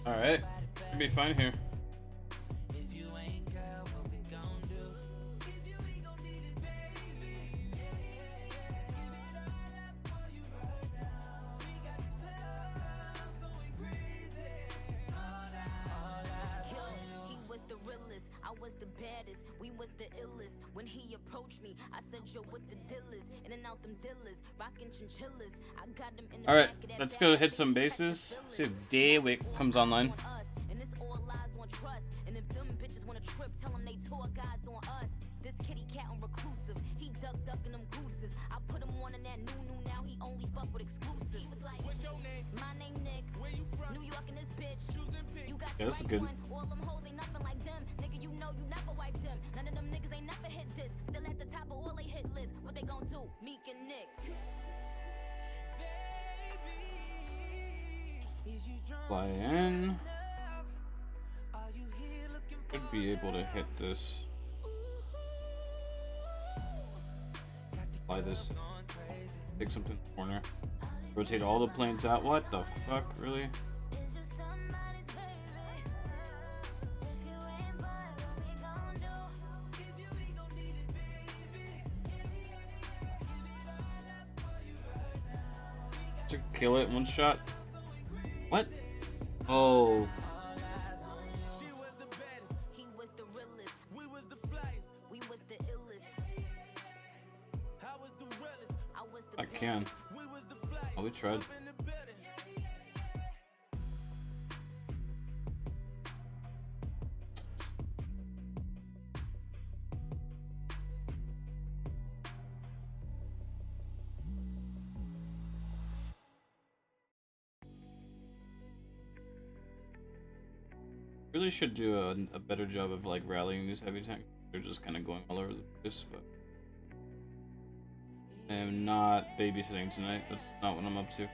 Alright. Should be fine here. I was the baddest, we was the illest. When he approached me, I said, yo, what the deal is? In and out them dealers, rockin' chinchillas. I got them in the Alright, back of that let's go bag, hit some bases. See if Daywick comes online. And this all lies on trust. And if them bitches wanna trip, tell them they tour guides on us. This kitty cat on reclusive, he ducking them gooses. I put him on in that new, now he only fuck with exclusives. He was like, what's your name? My name Nick. Where you from? New York and this bitch. You got yeah, this is good. one. All them hoes ain't nothing like them. Nigga, you know you never wipe them. None of them niggas ain't never hit this. Still at the top of all they hit list. What they gon' do? Meek and Nick. Fly in. Should be able to hit this. Fly this. Take something in the corner. Rotate all the planes out. What the fuck? Really? To kill it in one shot. What? Oh. He was the realest. We was the flyest. We was the illest. I was the realest. I was the I can. We was the flyest. Oh, we tried. Really should do a better job of like rallying these heavy tanks. They're just kind of going all over the place, but I am not babysitting tonight. That's not what I'm up to.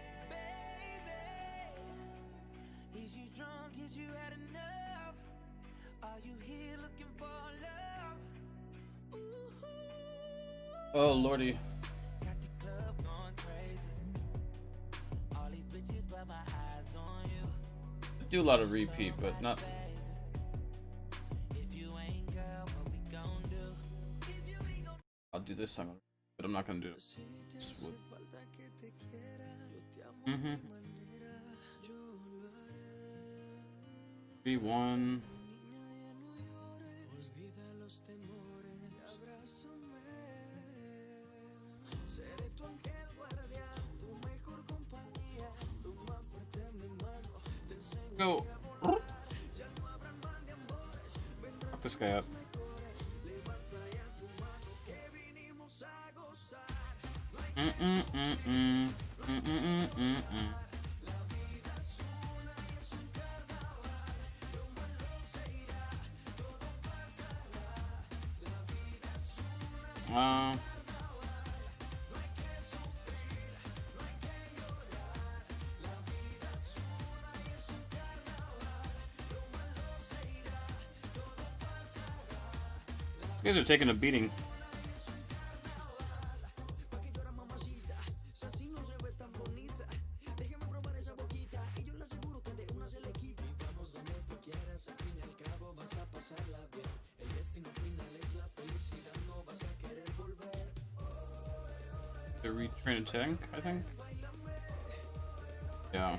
Oh lordy. I do a lot of repeat, but not. I'll do this song, but I'm not gonna do it. Mm-hmm. 3-1. Go. Fuck this guy up. These guys are taking a beating. They're retrain a tank, I think. Yeah.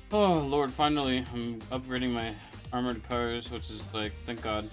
Oh Lord, finally, I'm upgrading my armored cars, which is like, thank God.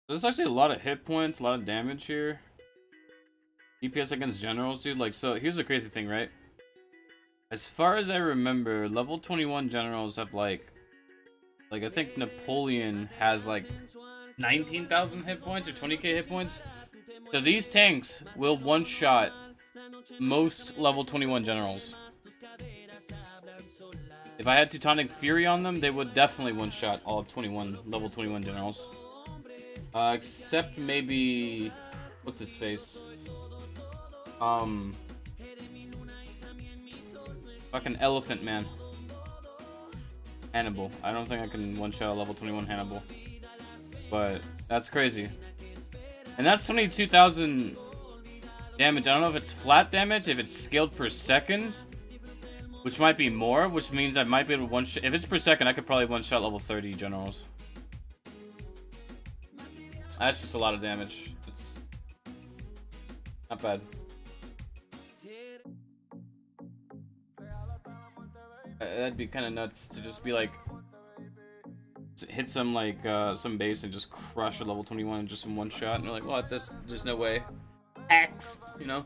There's actually a lot of hit points, a lot of damage here. DPS against generals, dude. Like, so here's the crazy thing, right? As far as I remember, level 21 generals have like I think Napoleon has like 19,000 hit points or 20k hit points. So these tanks will one-shot most level 21 generals. If I had Teutonic Fury on them, they would definitely one-shot all of level 21 generals. Except maybe... what's his face? Fucking Elephant Man. Hannibal. I don't think I can one-shot a level 21 Hannibal. But that's crazy. And that's 22,000 damage. I don't know if it's flat damage, if it's scaled per second, which might be more, which means I might be able to one-shot... if it's per second, I could probably one-shot level 30 generals. That's just a lot of damage. It's not bad. That'd be kind of nuts to just be like, hit some like some base and just crush a level 21 in just in one shot, and you're like, what? There's no way. X, you know.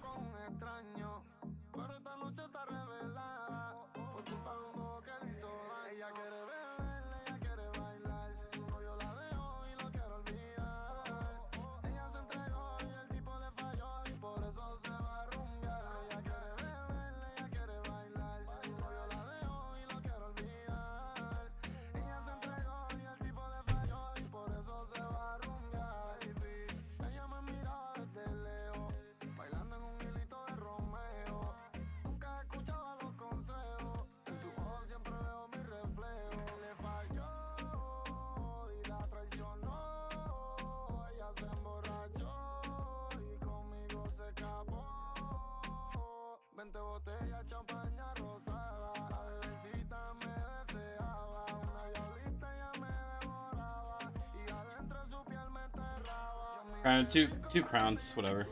Two crowns, whatever.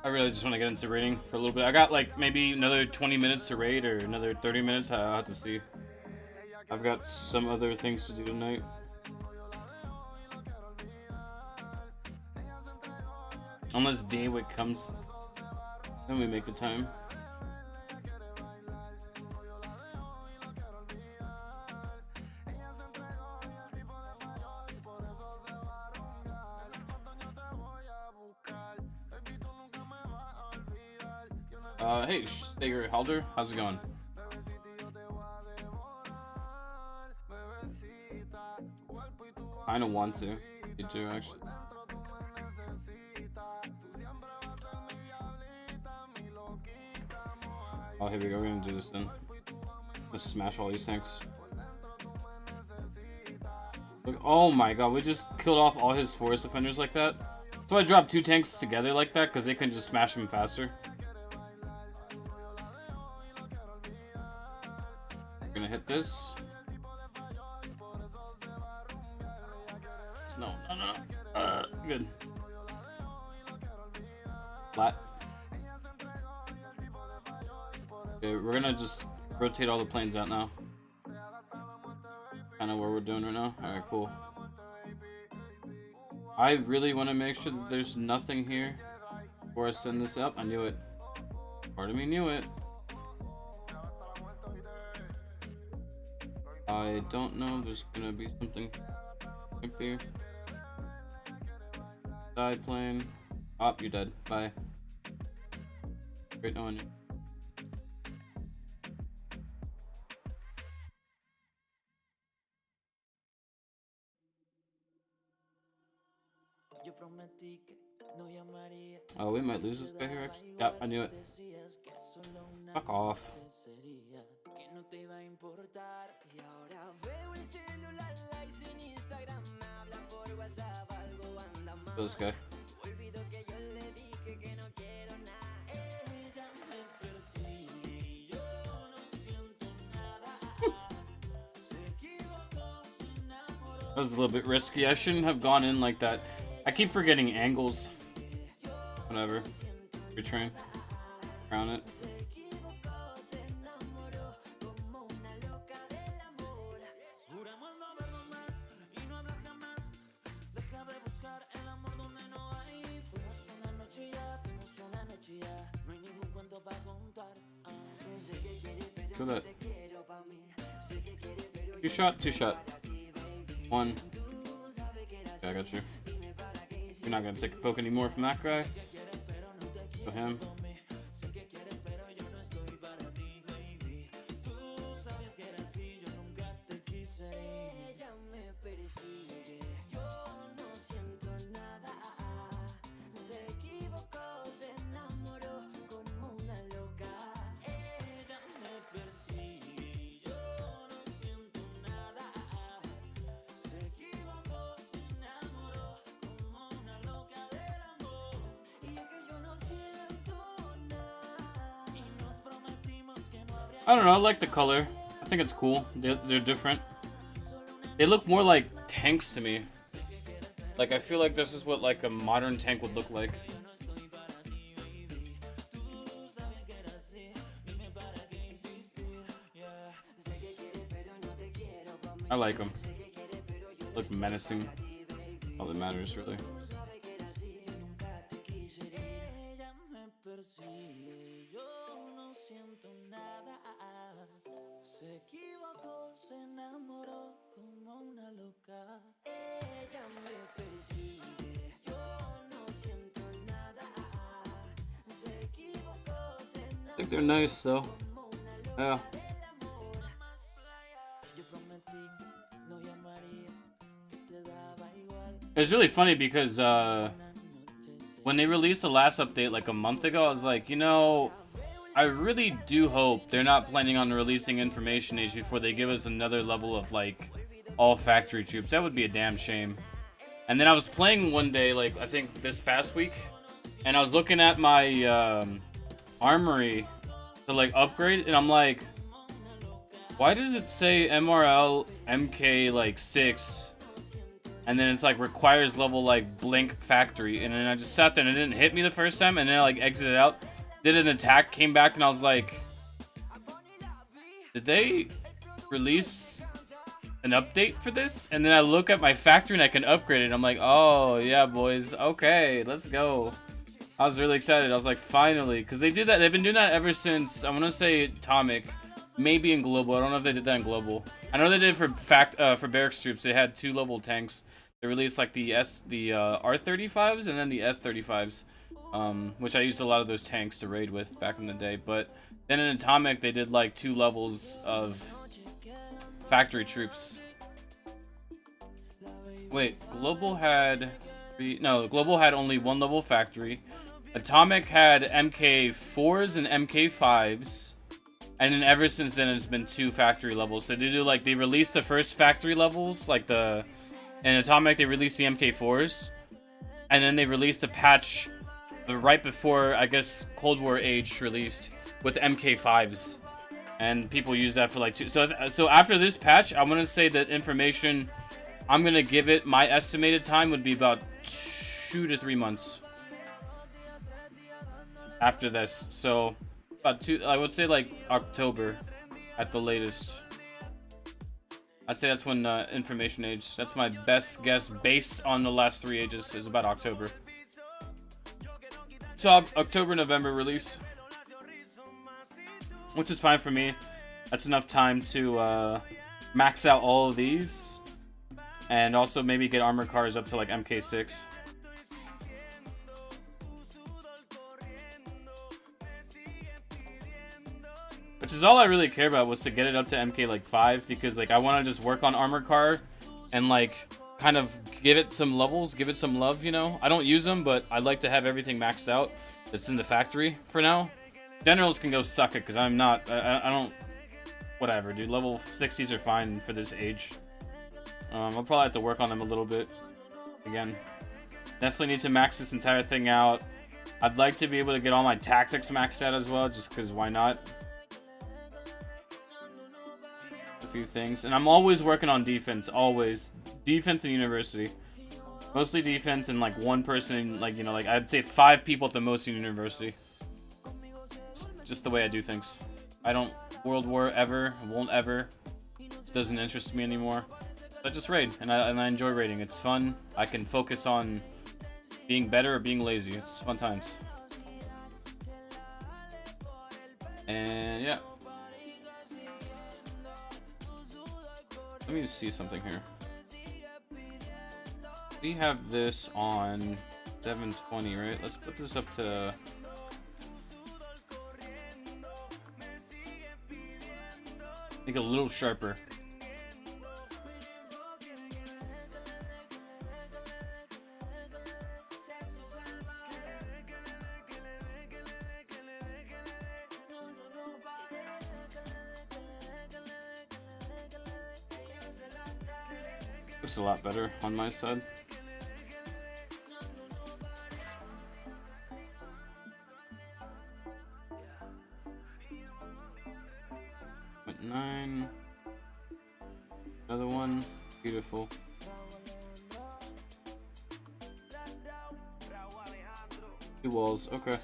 I really just want to get into raiding for a little bit. I got like maybe another 20 minutes to raid or another 30 minutes. I'll have to see. I've got some other things to do tonight. Unless Daywick comes, then we make the time. Hey, Steger Halder, how's it going? Kinda want to. You do, actually. Oh, here we go. We're gonna do this then. Let's smash all these tanks. Look, oh my god, we just killed off all his forest defenders like that. So I dropped two tanks together like that because they can just smash them faster. We're gonna hit this. No. Good. Flat. Okay, we're gonna just rotate all the planes out now. Kind of what we're doing right now. Alright, cool. I really want to make sure that there's nothing here before I send this up. I knew it. Part of me knew it. I don't know if there's gonna be something up here. Side plane. Oh, you're dead. Bye. Great knowing you. Oh, we might lose this guy here, actually. Yeah, I knew it. Fuck off. This guy. That was a little bit risky. I shouldn't have gone in like that. I keep forgetting angles. Whatever. Retrain. Crown it. Kill that. Two shot, two shot. One. Okay, I got you. You're not gonna take a poke anymore from that guy. Go him. I don't know, I like the color. I think it's cool. They're different. They look more like tanks to me. Like, I feel like this is what like a modern tank would look like. I like them. Look menacing. All that matters, really. I think they're nice though. Yeah. It's really funny because when they released the last update like a month ago, I was like, you know, I really do hope they're not planning on releasing Information Age before they give us another level of like all factory troops. That would be a damn shame. And then I was playing one day, like I think this past week, and I was looking at my armory to like upgrade, and I'm like, why does it say MRL MK like 6, and then it's like requires level like blank factory, and then I just sat there and it didn't hit me the first time, and then I like exited out, did an attack, came back, and I was like, did they release an update for this? And then I look at my factory and I can upgrade it. I'm like, oh yeah, boys, okay, let's go. I was really excited. I was like, finally, because they did that. They've been doing that ever since, I want to say Atomic, maybe in Global. I don't know if they did that in Global. I know they did for barracks troops. They had 2 level tanks. They released like the R35s and then the S35s, which I used a lot of those tanks to raid with back in the day. But then in Atomic, they did like 2 levels of factory troops. Wait, Global had Global had only 1 level factory. Atomic had MK4s and MK5s, and then ever since then it's been 2 factory levels. So they released the first factory levels, like in Atomic they released the MK4s, and then they released a patch right before, I guess, Cold War Age released with MK5s, and people use that for like 2. So after this patch, I want to say that Information, I'm gonna give it, my estimated time would be about 2 to 3 months after this. So about 2, I would say like October at the latest. I'd say that's when Information Age, that's my best guess based on the last 3 ages, is about October. So October, November release, which is fine for me. That's enough time to max out all of these, and also maybe get armored cars up to like MK6. Which is all I really care about, was to get it up to MK like 5, because like I want to just work on armored car and like kind of give it some levels, give it some love, you know. I don't use them, but I like to have everything maxed out that's in the factory for now. Generals can go suck it, because I'm not, I don't, whatever, dude. Level 60s are fine for this age. I'll probably have to work on them a little bit. Again, definitely need to max this entire thing out. I'd like to be able to get all my tactics maxed out as well, just because why not? A few things. And I'm always working on defense, always. Defense and university. Mostly defense and like 1 person, like, you know, like I'd say 5 people at the most in university. It's just the way I do things. I don't World War ever, won't ever. It doesn't interest me anymore. I just raid, and I enjoy raiding. It's fun. I can focus on being better or being lazy. It's fun times. And yeah. Let me just see something here. We have this on 720, right? Let's put this up to... make it a little sharper. Looks a lot better on my side. .9. Another one. Beautiful. Two walls. Okay.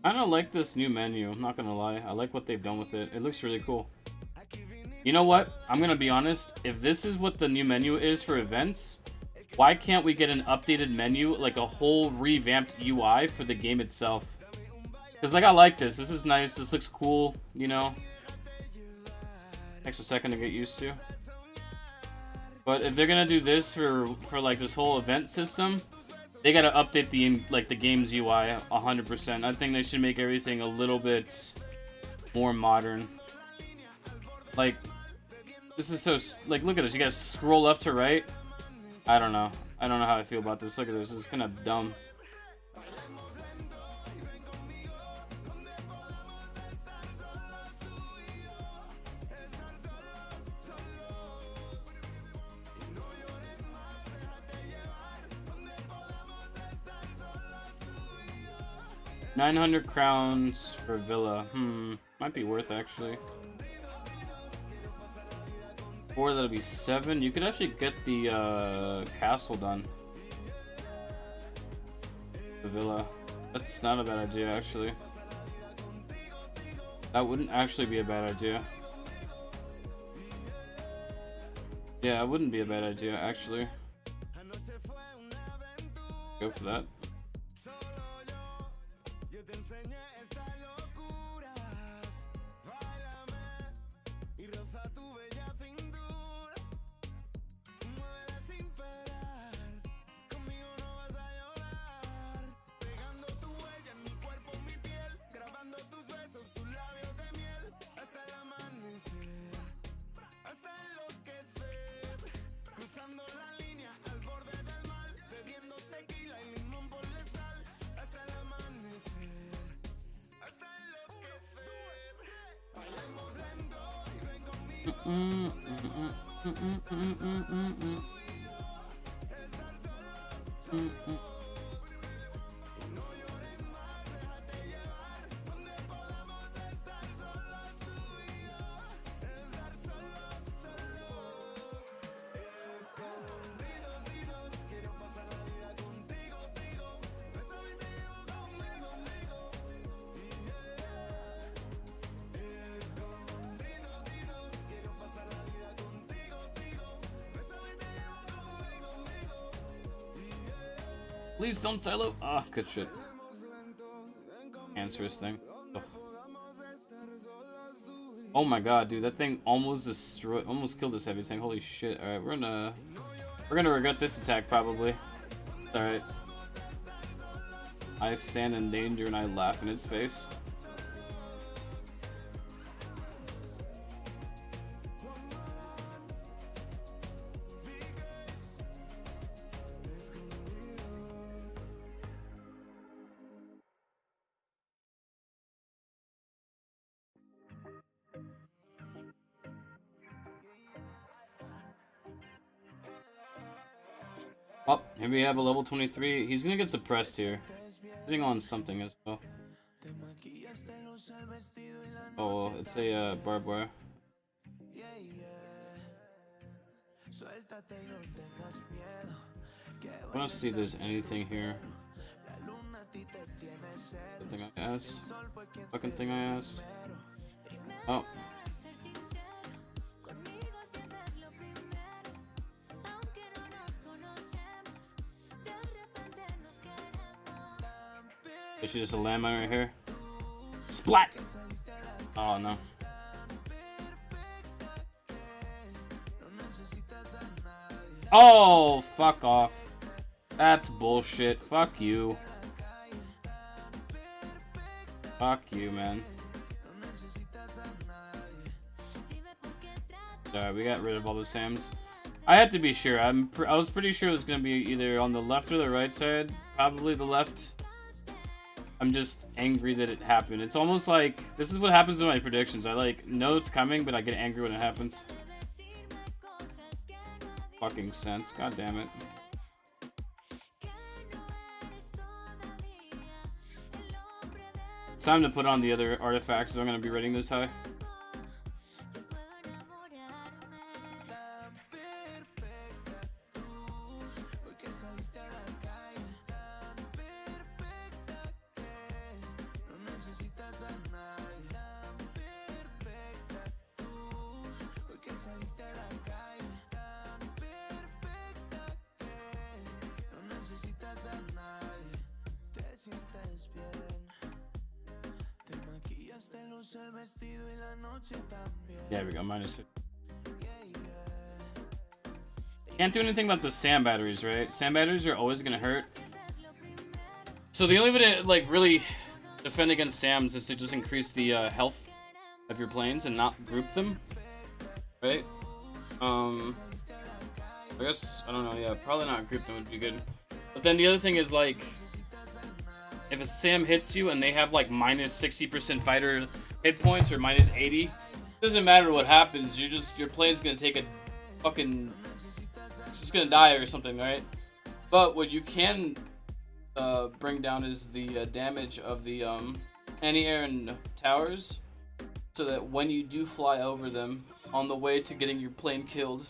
I don't like this new menu, I'm not gonna lie. I like what they've done with it. It looks really cool. You know what? I'm gonna be honest. If this is what the new menu is for events, why can't we get an updated menu, like a whole revamped UI for the game itself? Because, like, I like this. This is nice. This looks cool, you know? Takes a second to get used to. But if they're gonna do this for like, this whole event system, they gotta update the game's UI 100%. I think they should make everything a little bit more modern. Like, this is so, like, look at this. You gotta scroll left to right. I don't know. I don't know how I feel about this. Look at this. This is kind of dumb. $900 crowns for Villa. Might be worth, actually. 4, that'll be 7. You could actually get the castle done. The Villa. That's not a bad idea, actually. That wouldn't actually be a bad idea. Yeah, it wouldn't be a bad idea, actually. Go for that. Please don't silo. Ah, good shit. Cancerous thing. Ugh. Oh my god, dude, that thing almost destroyed, almost killed this heavy tank. Holy shit! All right, we're gonna regret this attack probably. All right. I stand in danger and I laugh in its face. Oh, here we have a level 23. He's gonna get suppressed here. Sitting on something as well. Oh, it's a barbed wire. I want to see if there's anything here. Good thing I asked. Fucking thing I asked. Oh. Is she just a landmine right here? Splat! Oh no. Oh, fuck off. That's bullshit. Fuck you. Fuck you, man. Alright, we got rid of all the Sams. I had to be sure. I was pretty sure it was gonna be either on the left or the right side. Probably the left. I'm just angry that it happened. It's almost like this is what happens with my predictions. I like know it's coming, but I get angry when it happens. Fucking sense. God damn it. It's time to put on the other artifacts if I'm gonna be rating this high. Yeah, we go, -50. Can't do anything about the SAM batteries, right? SAM batteries are always gonna hurt. So the only way to like really defend against SAMs is to just increase the health of your planes and not group them, right? I guess, I don't know, yeah, probably not group them would be good. But then the other thing is like, if a SAM hits you and they have like -60% fighter hit points or -80, doesn't matter what happens. Your plane's gonna take a fucking, it's just gonna die or something, right? But what you can bring down is the damage of the anti-air and towers, so that when you do fly over them on the way to getting your plane killed,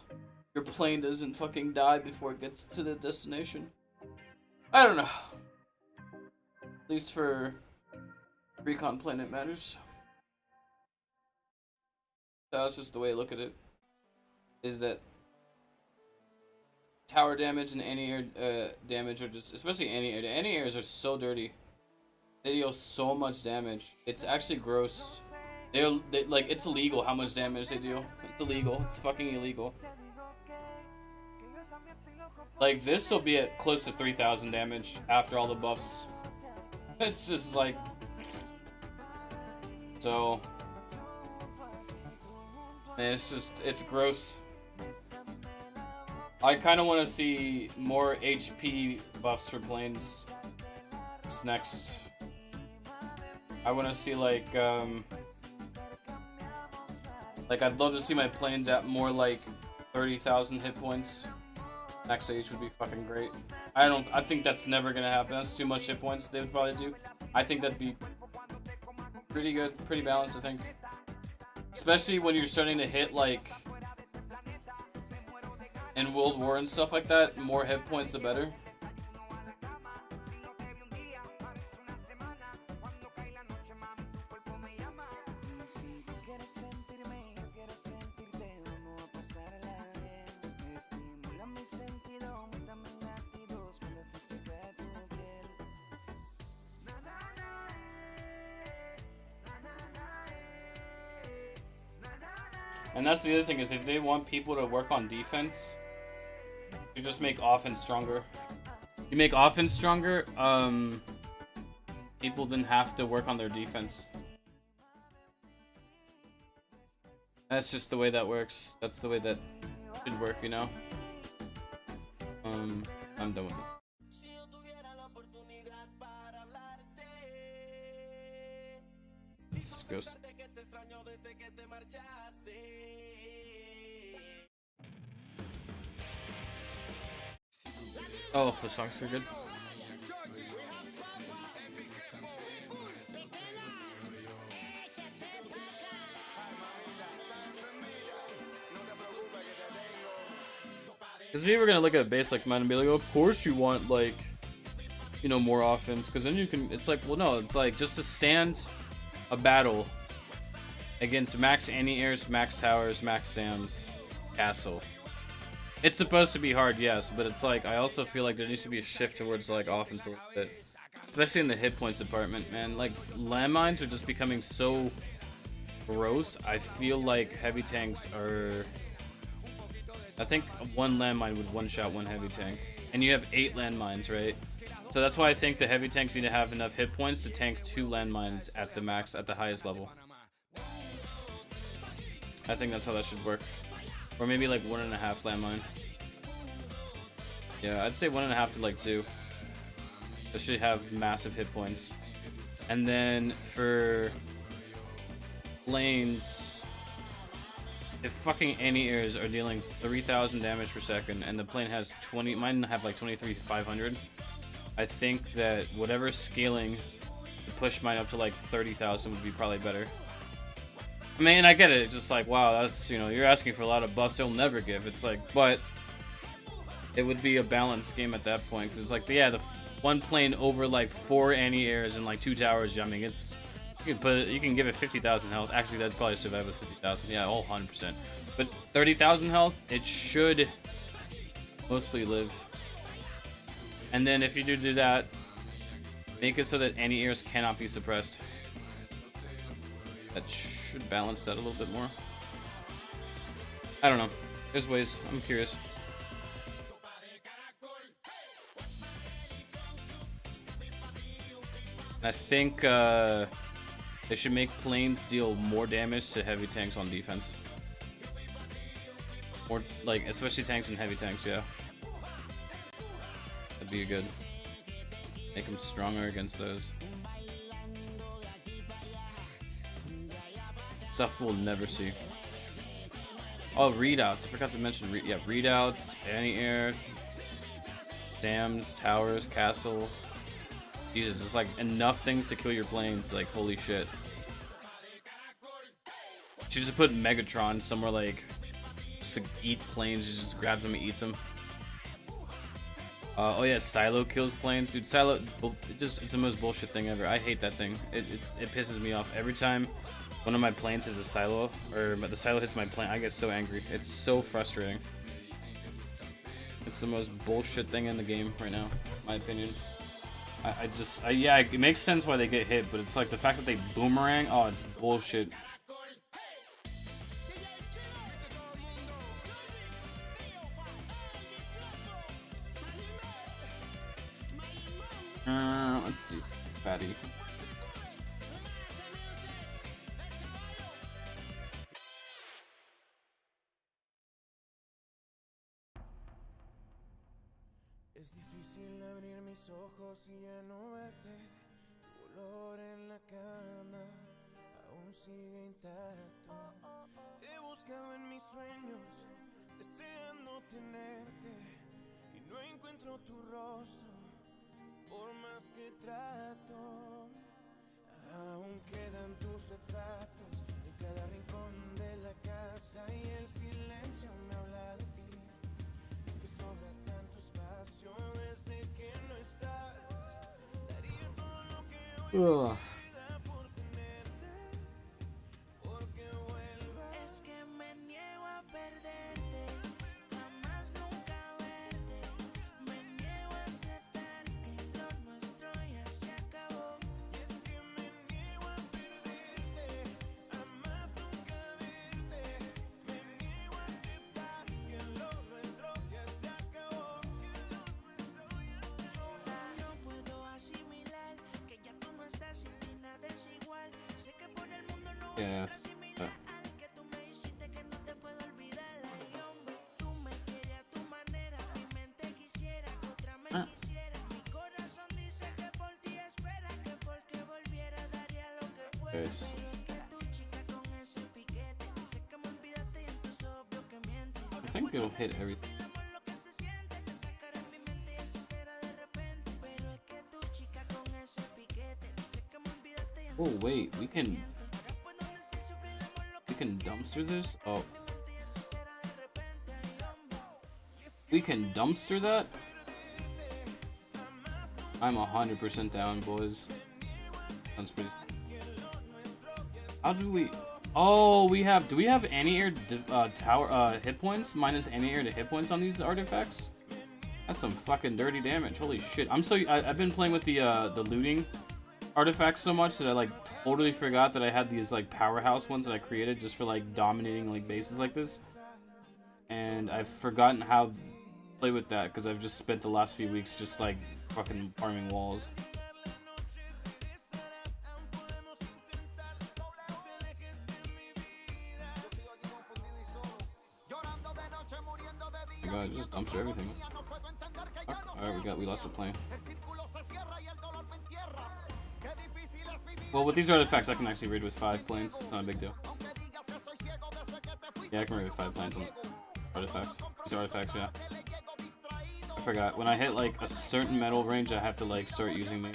your plane doesn't fucking die before it gets to the destination. I don't know. At least for recon plane it matters. That's just the way I look at it. Is that tower damage and anti-air damage are just, especially anti-air. The anti-airs are so dirty. They deal so much damage. It's actually gross. They like, it's illegal how much damage they deal. It's illegal. It's fucking illegal. Like, this will be at close to 3,000 damage after all the buffs. It's just like, so, man, it's gross. I kind of want to see more HP buffs for planes. What's next? I want to see like I'd love to see my planes at more like 30,000 hit points. Next stage would be fucking great. I think that's never gonna happen. That's too much hit points they would probably do. I think that'd be pretty good, pretty balanced, I think. Especially when you're starting to hit like in World War and stuff like that, more hit points the better. And that's the other thing, is if they want people to work on defense, you just make offense stronger. You make offense stronger, people then have to work on their defense. That's just the way that works. That's the way that should work, you know? I'm done with this. Let's go. Oh, the songs are good. Because if you were gonna look at a base like mine and be like, of course you want like, you know, more offense, because then you can. It's like, well, no, it's like just to stand a battle against max anti-airs, max towers, max Sams, castle. It's supposed to be hard, yes, but it's like I also feel like there needs to be a shift towards like offense a little bit, especially in the hit points department, man. Like landmines are just becoming so gross. I feel like heavy tanks are. I think one landmine would one-shot one heavy tank, and you have 8 landmines, right? So that's why I think the heavy tanks need to have enough hit points to tank 2 landmines at the max, at the highest level. I think that's how that should work. Or maybe like 1.5 landmine. Yeah, I'd say 1.5 to like 2. That should have massive hit points. And then for lanes, if fucking anti-airs are dealing 3,000 damage per second and the plane has 20, mine have like 23,500, I think that whatever scaling to push mine up to like 30,000 would be probably better. I mean, I get it. It's just like, wow, that's, you know, you're asking for a lot of buffs they'll never give. It's like, but it would be a balanced game at that point. Because it's like, yeah, the one plane over like 4 anti-airs and like 2 towers jamming. It's, you can put it, you can give it 50,000 health. Actually, that'd probably survive with 50,000. Yeah, all 100%. But 30,000 health, it should mostly live. And then if you do that, make it so that anti-airs cannot be suppressed. That should balance that a little bit more. I don't know. There's ways. I'm curious. I think they should make planes deal more damage to heavy tanks on defense. Or like, especially tanks and heavy tanks, yeah. That'd be good. Make them stronger against those. Stuff we'll never see. Oh, readouts. I forgot to mention readouts, anti-air, dams, towers, castle. Jesus, there's like enough things to kill your planes. Like, holy shit. You should just put Megatron somewhere like just to eat planes. You just grab them and eat them. Oh yeah, Silo kills planes, dude. Silo, it's the most bullshit thing ever. I hate that thing. It pisses me off every time. One of my planes is a silo, or the silo hits my plane, I get so angry. It's so frustrating. It's the most bullshit thing in the game right now, in my opinion. Yeah, it makes sense why they get hit, but it's like the fact that they boomerang, oh, it's bullshit. Let's see, fatty. Es difícil abrir mis ojos y ya no verte. Tu olor en la cama aún sigue intacto. Te he buscado en mis sueños, deseando tenerte, y no encuentro tu rostro, por más que trato. Aún quedan tus retratos en cada rincón de la casa, y el silencio me habla de ti. Es que sobra tanto espacio desde que no estás. Daría todo lo que hoy me queda por tenerte, porque vuelvas. Es que me niego a perderte, jamás nunca verte. Me niego a aceptar que lo nuestro ya se acabó. Es que me niego a perderte, jamás nunca verte. Me niego a aceptar que lo nuestro ya se acabó. No puedo asimilar que ya tú no estás, sin ti nada es igual. Sé que por el mundo no voy a asimilar que tú me dijiste que no te puedo olvidar. Ay, hombre, tú me quieres a tu manera, mi mente quisiera que otra me quisiera. Mi corazón dice que por ti espera, que porque volviera daría lo que fuera. Pero es que tu chica con ese piquete, sé que me olvidaste y entonces obvio que miente. I think it'll hit everything. El amor lo que se siente, te sacará en mi mente y así será de repente. Pero es que tu chica con ese piquete, sé que me olvidaste y Oh entonces wait, we can ahora puedo decir sufrir el amor lo que dumpster this? Oh. We can dumpster that? I'm 100% down, boys. That's pretty... How do we... Oh, we have... Do we have anti-air tower hit points? Minus anti-air to hit points on these artifacts? That's some fucking dirty damage. Holy shit. I've been playing with the looting artifacts so much that I like totally forgot that I had these like powerhouse ones that I created just for like dominating like bases like this. And I've forgotten how to play with that because I've just spent the last few weeks just like fucking farming walls. Oh my god, just dumpster everything. Alright, we lost the plane. Well, with these artifacts, I can actually raid with 5 planes. It's not a big deal. Yeah, I can raid with 5 planes on artifacts. These artifacts, yeah. I forgot. When I hit like a certain metal range, I have to like start using them.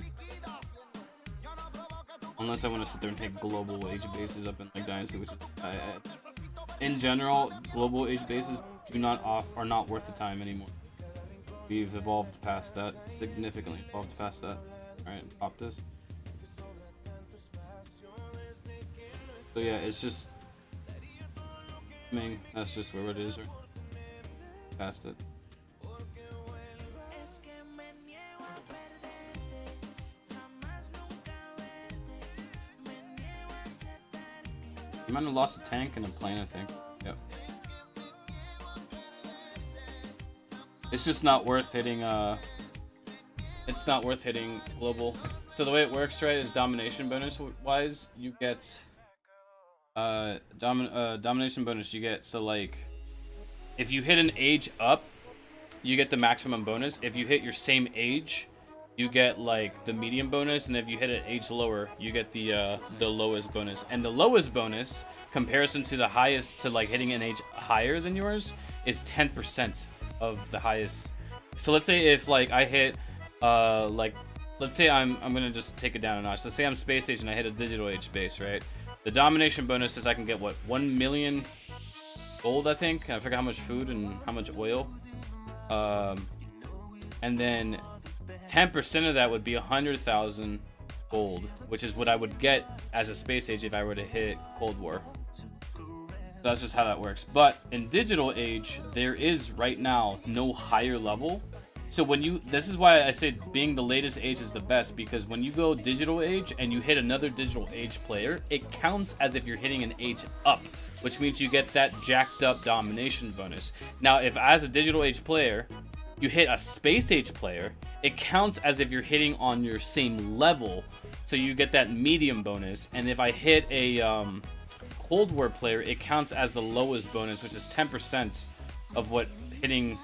Unless I want to sit there and take global age bases up in like Dynasty, which is in general, global age bases are not worth the time anymore. We've evolved past that, significantly evolved past that. Alright, pop this. So yeah, it's just... I mean, that's just where it is, right? Past it. You might have lost a tank and a plane, I think. Yep. It's just not worth hitting, it's not worth hitting global. So the way it works, right, is domination bonus wise, you get, domination bonus you get, so like, if you hit an age up, you get the maximum bonus. If you hit your same age, you get like the medium bonus, and if you hit an age lower, you get the lowest bonus. And the lowest bonus, comparison to the highest, to like hitting an age higher than yours, is 10% of the highest. So let's say if like I hit like, let's say I'm gonna just take it down a notch. Let's say I'm space age and I hit a digital age base, right? The domination bonus is I can get what, 1 million gold, I think. I forget how much food and how much oil. And then 10% of that would be 100,000 gold, which is what I would get as a space age if I were to hit Cold War. So that's just how that works. But in digital age, there is right now no higher level. So when you, this is why I say being the latest age is the best, because when you go digital age and you hit another digital age player, it counts as if you're hitting an age up, which means you get that jacked up domination bonus. Now, if as a digital age player, you hit a space age player, it counts as if you're hitting on your same level, so you get that medium bonus. And if I hit a Cold War player, it counts as the lowest bonus, which is 10% of what hitting,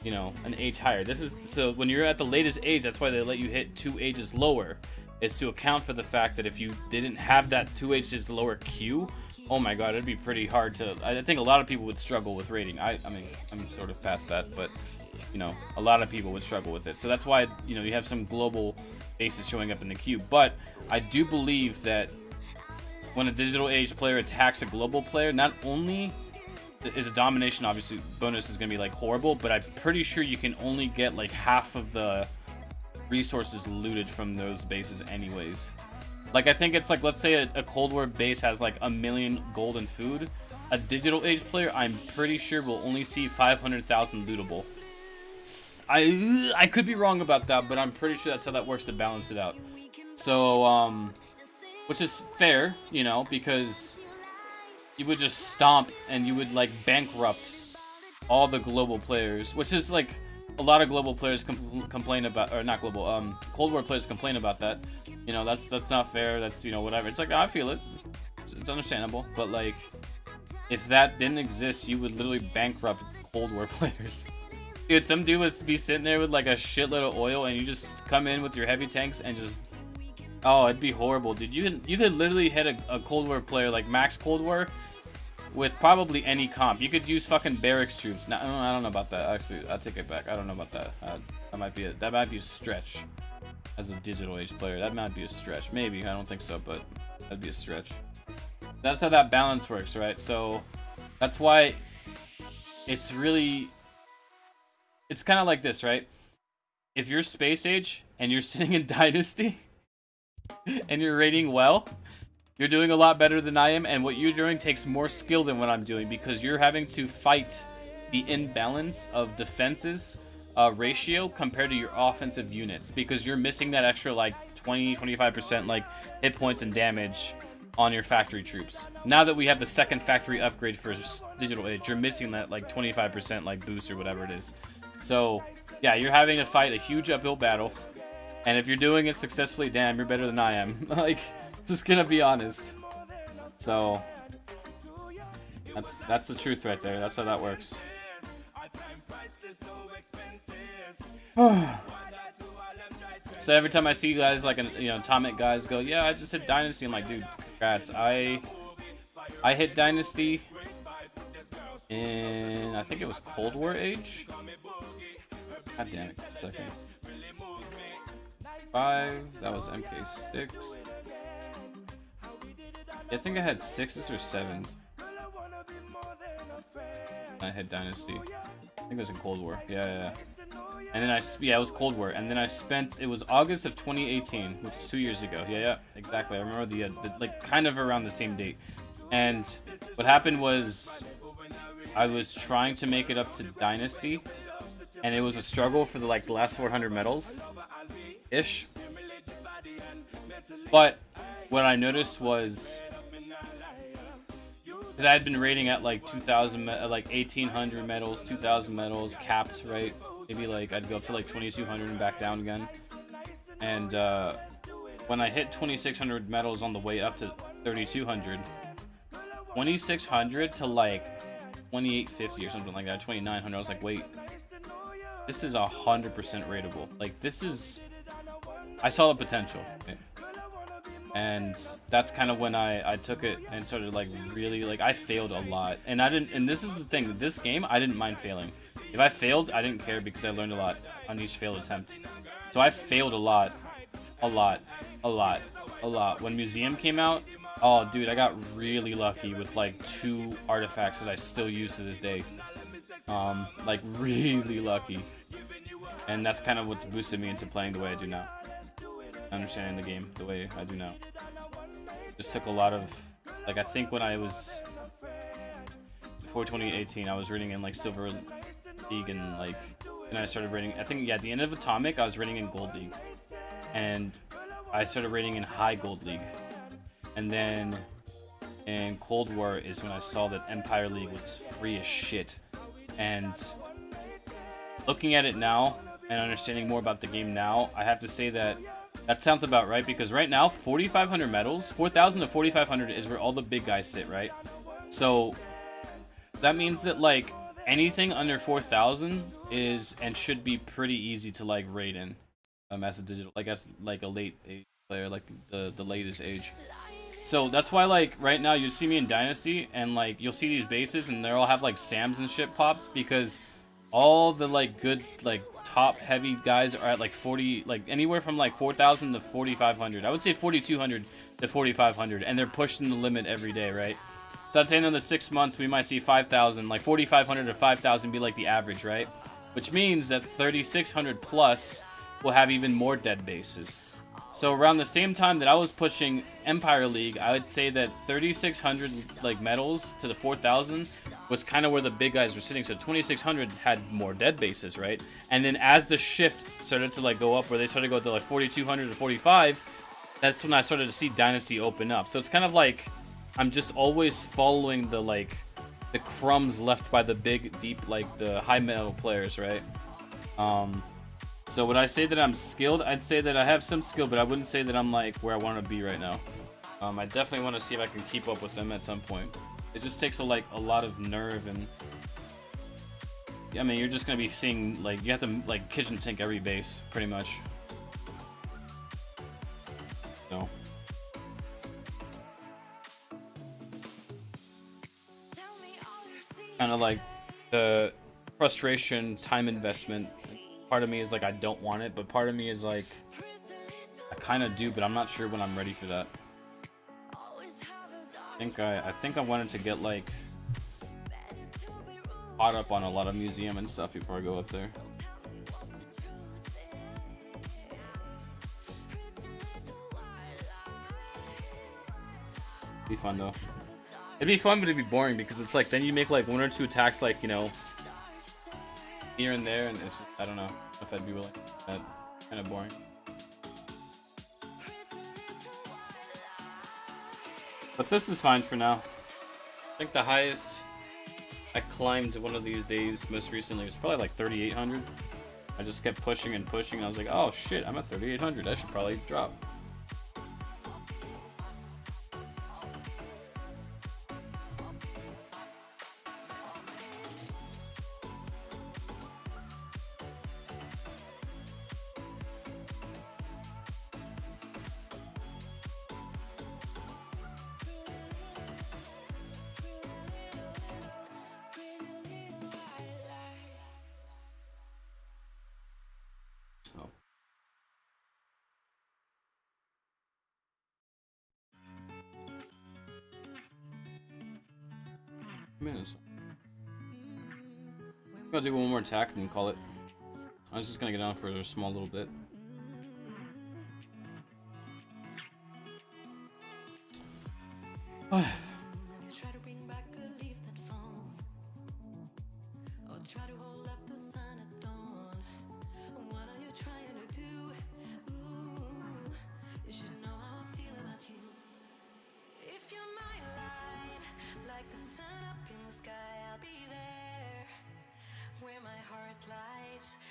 you know, an age higher. This is, so when you're at the latest age, that's why they let you hit 2 ages lower, is to account for the fact that if you didn't have that 2 ages lower queue, oh my god, it'd be pretty hard to, I think a lot of people would struggle with raiding. I mean, I'm sort of past that, but you know, a lot of people would struggle with it. So that's why, you know, you have some global bases showing up in the queue. But I do believe that when a digital age player attacks a global player, not only is a domination obviously bonus is going to be like horrible, but I'm pretty sure you can only get like half of the resources looted from those bases anyways. Like, I think it's like, let's say a Cold War base has like 1 million gold and food. A digital age player, I'm pretty sure, will only see 500,000 lootable. I could be wrong about that, but I'm pretty sure that's how that works to balance it out. So, which is fair, you know, because you would just stomp and you would like bankrupt all the global players, which is like a lot of global players complain about, or not global, Cold War players complain about that. You know, that's not fair. That's, you know, whatever. It's like, I feel it. It's understandable, but like, if that didn't exist, you would literally bankrupt Cold War players. Dude, some dude would be sitting there with like a shitload of oil, and you just come in with your heavy tanks and just, oh, it'd be horrible, dude. You could literally hit a Cold War player, like max Cold War, with probably any comp. You could use fucking barracks troops. Now, I don't know about that. Actually, I'll take it back. I don't know about that. That might be a stretch as a digital age player. That might be a stretch. Maybe, I don't think so, but that'd be a stretch. That's how that balance works, right? So that's why it's it's kind of like this, right? If you're Space Age and you're sitting in Dynasty and you're rating well, you're doing a lot better than I am, and what you're doing takes more skill than what I'm doing because you're having to fight the imbalance of defenses ratio compared to your offensive units because you're missing that extra like 20-25% like hit points and damage on your factory troops. Now that we have the second factory upgrade for Digital Age, you're missing that like 25% like boost or whatever it is. So yeah, you're having to fight a huge uphill battle, and if you're doing it successfully, damn, you're better than I am. Like, just gonna be honest. So that's the truth right there. That's how that works. So every time I see guys like Atomic guys go, yeah, I just hit Dynasty, I'm like, dude, congrats. I hit Dynasty in, I think it was Cold War Age. God damn it, second. 5, that was MK6. I think I had 6s or 7s. I hit Dynasty. I think it was in Cold War. Yeah. And then it was Cold War. And then I spent, it was August of 2018, which is 2 years ago. Yeah, exactly. I remember the like kind of around the same date. And what happened was I was trying to make it up to Dynasty, and it was a struggle for the last 400 medals ish. But what I noticed was, because I had been rating at like 2,000, like 1,800 medals, 2,000 medals, capped, right? Maybe like I'd go up to like 2,200 and back down again. And when I hit 2,600 medals on the way up to 3,200, 2,600 to like 2,850 or something like that, 2,900, I was like, wait, this is 100% rateable. Like, this is, I saw the potential. Okay? And that's kind of when I took it and started like really, like, I failed a lot. And I didn't, and this is the thing, this game, I didn't mind failing. If I failed, I didn't care because I learned a lot on each failed attempt. So I failed a lot. When Museum came out, oh dude, I got really lucky with like 2 artifacts that I still use to this day. Like really lucky. And that's kind of what's boosted me into playing the way I do now. Understanding the game the way I do now. Just took a lot of, like, I think when I was, before 2018, I was rating in like Silver League, and like, and I started rating, I think, yeah, at the end of Atomic, I was rating in Gold League. And I started rating in High Gold League. And then in Cold War is when I saw that Empire League was free as shit. And looking at it now, and understanding more about the game now, I have to say that that sounds about right, because right now 4,500 medals, 4,000 to 4,500 is where all the big guys sit, right? So that means that like anything under 4,000 is and should be pretty easy to like raid in as a digital, like as like a late age player, like the latest age. So that's why like right now you see me in Dynasty and like you'll see these bases and they all have like SAMs and shit popped, because all the like good like top heavy guys are at like 40, like anywhere from like 4,000 to 4,500. I would say 4,200 to 4,500, and they're pushing the limit every day, right? So I'd say in the 6 months we might see 5,000, like 4,500 to 5,000 be like the average, right? Which means that 3,600 plus will have even more dead bases. So around the same time that I was pushing Empire League, I would say that 3,600 like medals to the 4,000 was kind of where the big guys were sitting. So 2,600 had more dead bases, right? And then as the shift started to like go up, where they started to go to like 4,200 to 45, that's when I started to see Dynasty open up. So it's kind of like I'm just always following the like the crumbs left by the big, deep, like the high medal players, right? So would I say that I'm skilled? I'd say that I have some skill, but I wouldn't say that I'm like where I want to be right now. I definitely want to see if I can keep up with them at some point. It just takes a lot of nerve, and I mean, you're just gonna be seeing like you have to like kitchen sink every base pretty much. So kind of like the frustration, time investment. Part of me is like I don't want it, but part of me is like I kind of do, but I'm not sure when I'm ready for that. I think I wanted to get like caught up on a lot of museum and stuff before I go up there. be fun though. It'd be fun, but it'd be boring because it's like then you make like 1 or 2 attacks, like, you know, here and there, and it's just, I don't know if I'd be willing. That kind of boring. But this is fine for now. I think the highest I climbed one of these days most recently was probably like 3,800. I just kept pushing and pushing. And I was like, oh shit, I'm at 3,800. I should probably drop. So. Minutes. I'll do one more attack and then call it. I was just gonna get on for a small little bit.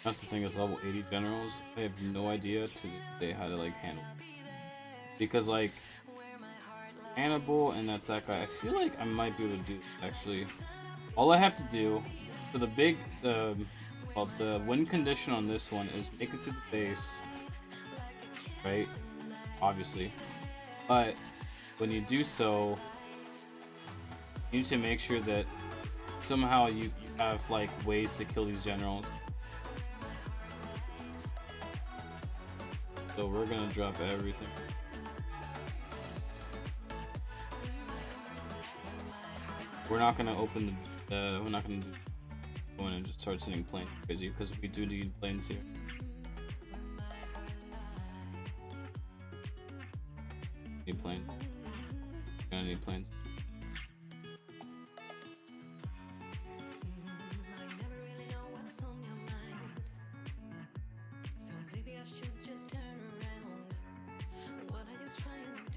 That's the thing is level 80 generals, I have no idea to say how to like handle it. Because like Hannibal and that's that guy, I feel like I might be able to do it, actually. All I have to do for the big well, the win condition on this one is make it to the base, right? Obviously. But when you do so, you need to make sure that somehow you have like ways to kill these generals. So we're gonna drop everything. We're not gonna open the. We're not gonna go in and just start sending planes crazy because we do need planes here. Need planes. We're gonna need planes.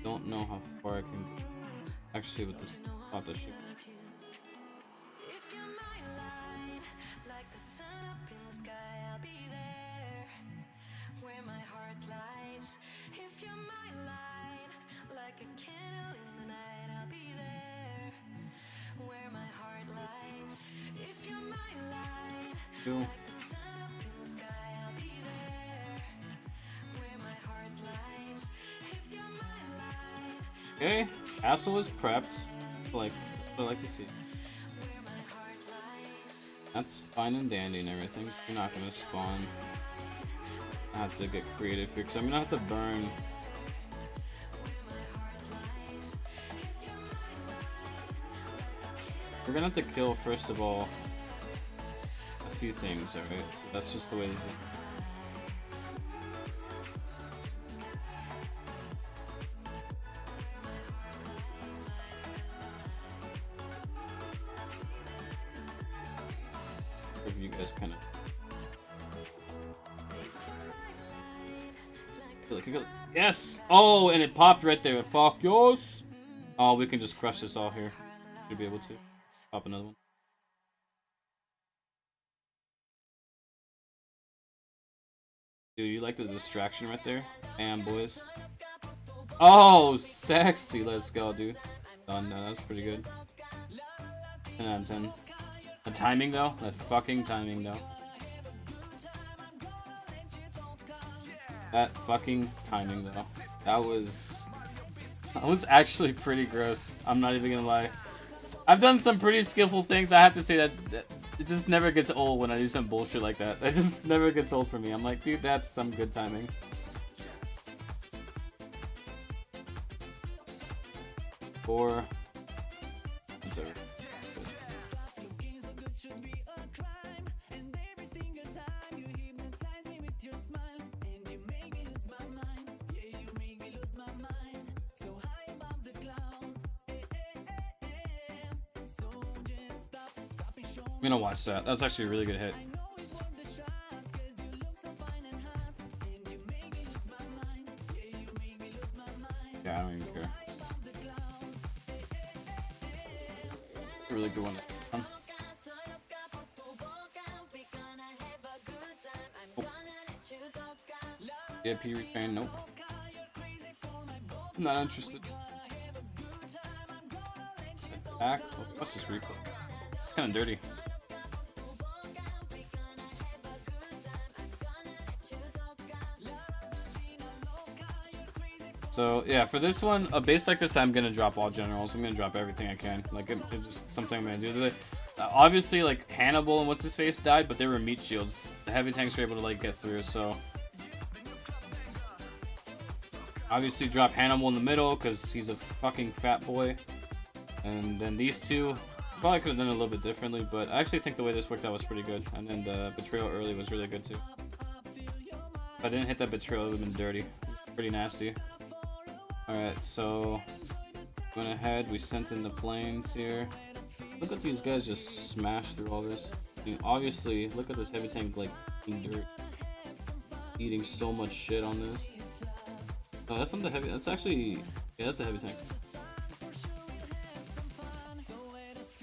Don't know how far I can go. Actually with this not this shit. Cool. Okay, castle is prepped. Like, I like to see. That's fine and dandy and everything. You're not gonna spawn. I have to get creative here because I'm gonna have to burn. We're gonna have to kill first of all a few things, alright? So that's just the way this is. You guys kind of yes. Oh, and it popped right there. Fuck yes. Oh, we can just crush this all here. Should be able to pop another one. Dude, you like the distraction right there? Damn, boys. Oh, sexy. Let's go, dude. Done. That's pretty good. 10 out of 10. The timing though, that fucking timing though. That fucking timing though. That was actually pretty gross. I'm not even gonna lie. I've done some pretty skillful things. I have to say that it just never gets old when I do some bullshit like that. That just never gets old for me. I'm like, dude, that's some good timing. Four. It's over. gonna watch that. That's actually a really good hit. Yeah, I don't even care. A really good one. Oh. Yeah, P retrain. Nope. I'm not interested. Attack. What's this replay? It's kind of dirty. So yeah, for this one, a base like this, I'm gonna drop all generals. I'm gonna drop everything I can. Like it's just something I'm gonna do today. Obviously, like Hannibal and what's his face died, but they were meat shields. The heavy tanks were able to like get through. So obviously, drop Hannibal in the middle because he's a fucking fat boy. And then these two, probably could have done it a little bit differently, but I actually think the way this worked out was pretty good. And then the betrayal early was really good too. If I didn't hit that betrayal, it would have been dirty. Pretty nasty. Alright, so went ahead, we sent in the planes here. Look at these guys just smash through all this. I mean, obviously, look at this heavy tank like eating dirt. Eating so much shit on this. Oh, that's not the heavy, that's actually, yeah, that's a heavy tank.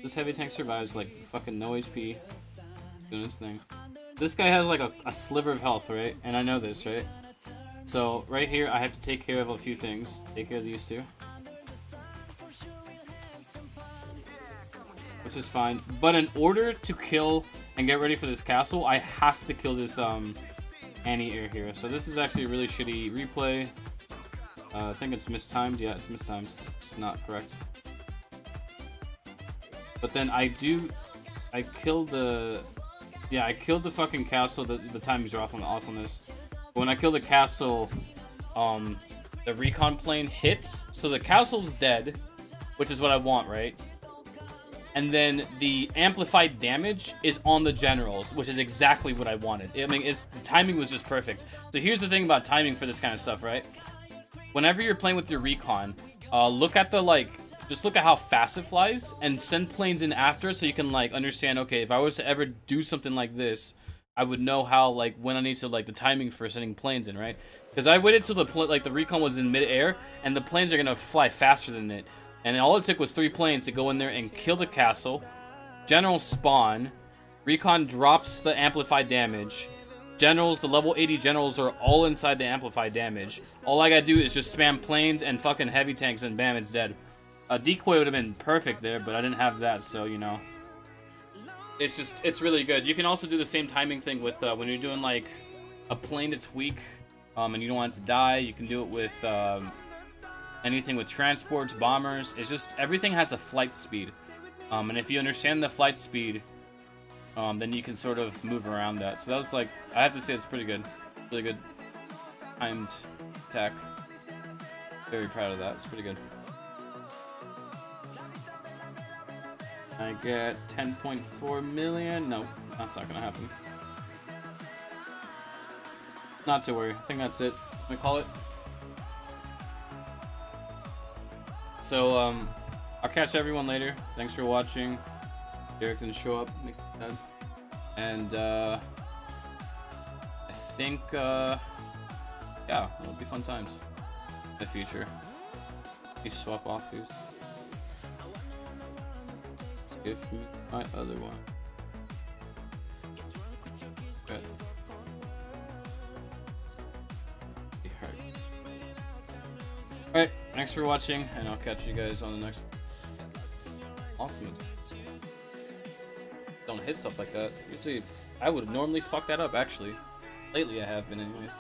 This heavy tank survives like fucking no HP, doing this thing. This guy has like a sliver of health, right? And I know this, right? So right here, I have to take care of a few things. Take care of these two, which is fine. But in order to kill and get ready for this castle, I have to kill this anti-air here. So this is actually a really shitty replay. I think it's mistimed. Yeah, it's mistimed. It's not correct. But then I killed the fucking castle. The timings are off on this. But when I kill the castle, the recon plane hits, so the castle's dead, which is what I want, right? And then the amplified damage is on the generals, which is exactly what I wanted. I mean, the timing was just perfect. So here's the thing about timing for this kind of stuff, right? Whenever you're playing with your recon, look at the just look at how fast it flies and send planes in after, so you can like understand. Okay, if I was to ever do something like this, I would know how when I need to the timing for sending planes in, right? Because I waited till the recon was in mid-air, and the planes are gonna fly faster than it. And all it took was 3 planes to go in there and kill the castle. Generals spawn. Recon drops the amplified damage. Generals, the level 80 generals are all inside the amplified damage. All I gotta do is just spam planes and fucking heavy tanks, and bam, it's dead. A decoy would have been perfect there, but I didn't have that, so you know. It's really good. You can also do the same timing thing with when you're doing like a plane that's weak, and you don't want it to die. You can do it with anything with transports, bombers. It's just everything has a flight speed, and if you understand the flight speed, then you can sort of move around that. So that was I have to say, it's pretty good, really good timed attack. Very proud of that. It's pretty good. I get 10.4 million. No, that's not gonna happen. Not to worry. I think that's it. We call it. So, I'll catch everyone later. Thanks for watching. Derek didn't show up. Makes me sad. And, I think, yeah, it'll be fun times in the future. You swap off these. Give me my other one. Good. Alright, thanks for watching, and I'll catch you guys on the next one. Awesome. Don't hit stuff like that. Usually, I would normally fuck that up, actually. Lately, I have been, anyways.